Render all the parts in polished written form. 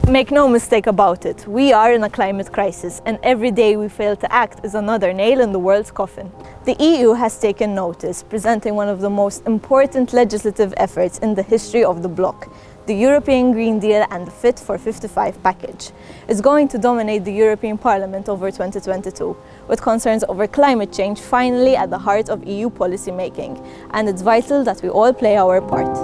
Make no mistake about it, we are in a climate crisis, and every day we fail to act is another nail in the world's coffin. The EU has taken notice, presenting one of the most important legislative efforts in the history of the bloc, the European Green Deal and the Fit for 55 package. It's going to dominate the European Parliament over 2022, with concerns over climate change finally at the heart of EU policy making, and it's vital that we all play our part.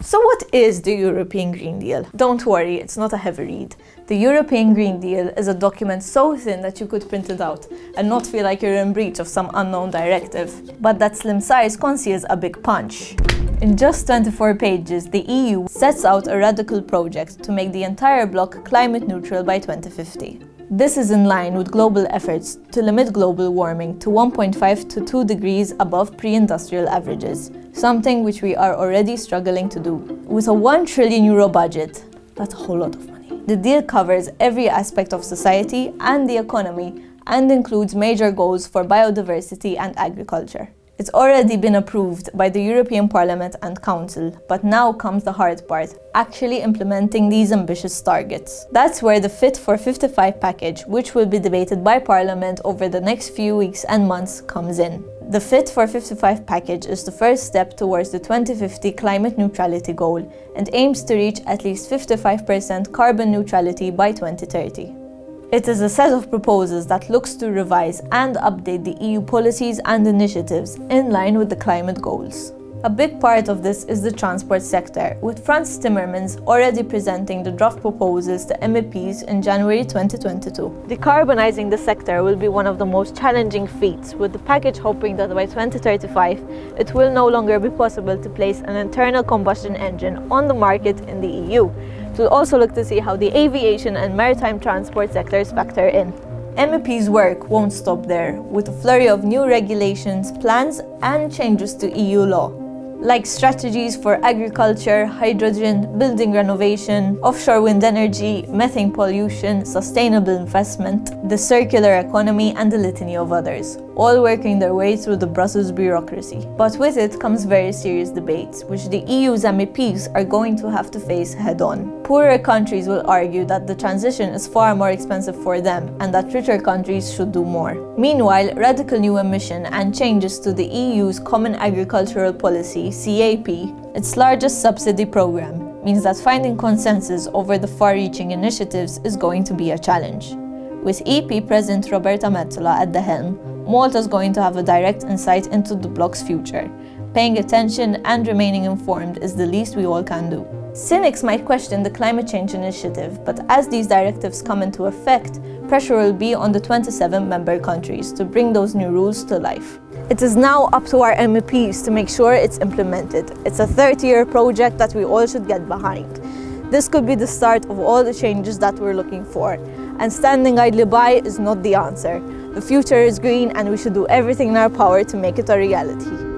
So what is the European Green Deal? Don't worry, it's not a heavy read. The European Green Deal is a document so thin that you could print it out and not feel like you're in breach of some unknown directive. But that slim size conceals a big punch. In just 24 pages, the EU sets out a radical project to make the entire bloc climate neutral by 2050. This is in line with global efforts to limit global warming to 1.5 to 2 degrees above pre-industrial averages, something which we are already struggling to do. With a €1 trillion budget, that's a whole lot of money. The deal covers every aspect of society and the economy and includes major goals for biodiversity and agriculture. It's already been approved by the European Parliament and Council, but now comes the hard part, actually implementing these ambitious targets. That's where the Fit for 55 package, which will be debated by Parliament over the next few weeks and months, comes in. The Fit for 55 package is the first step towards the 2050 climate neutrality goal and aims to reach at least 55% carbon neutrality by 2030. It is a set of proposals that looks to revise and update the EU policies and initiatives in line with the climate goals. A big part of this is the transport sector, with Frans Timmermans already presenting the draft proposals to MEPs in January 2022. Decarbonizing the sector will be one of the most challenging feats, with the package hoping that by 2035 it will no longer be possible to place an internal combustion engine on the market in the EU. We'll also look to see how the aviation and maritime transport sectors factor in. MEP's work won't stop there, with a flurry of new regulations, plans and changes to EU law, like strategies for agriculture, hydrogen, building renovation, offshore wind energy, methane pollution, sustainable investment, the circular economy and a litany of others, all working their way through the Brussels bureaucracy. But with it comes very serious debates, which the EU's MEPs are going to have to face head-on. Poorer countries will argue that the transition is far more expensive for them and that richer countries should do more. Meanwhile, radical new emission and changes to the EU's Common Agricultural Policy, CAP, its largest subsidy program, means that finding consensus over the far-reaching initiatives is going to be a challenge. With EP President Roberta Metsola at the helm, Malta is going to have a direct insight into the bloc's future. Paying attention and remaining informed is the least we all can do. Cynics might question the climate change initiative, but as these directives come into effect, pressure will be on the 27 member countries to bring those new rules to life. It is now up to our MEPs to make sure it's implemented. It's a 30-year project that we all should get behind. This could be the start of all the changes that we're looking for, and standing idly by is not the answer. The future is green and we should do everything in our power to make it a reality.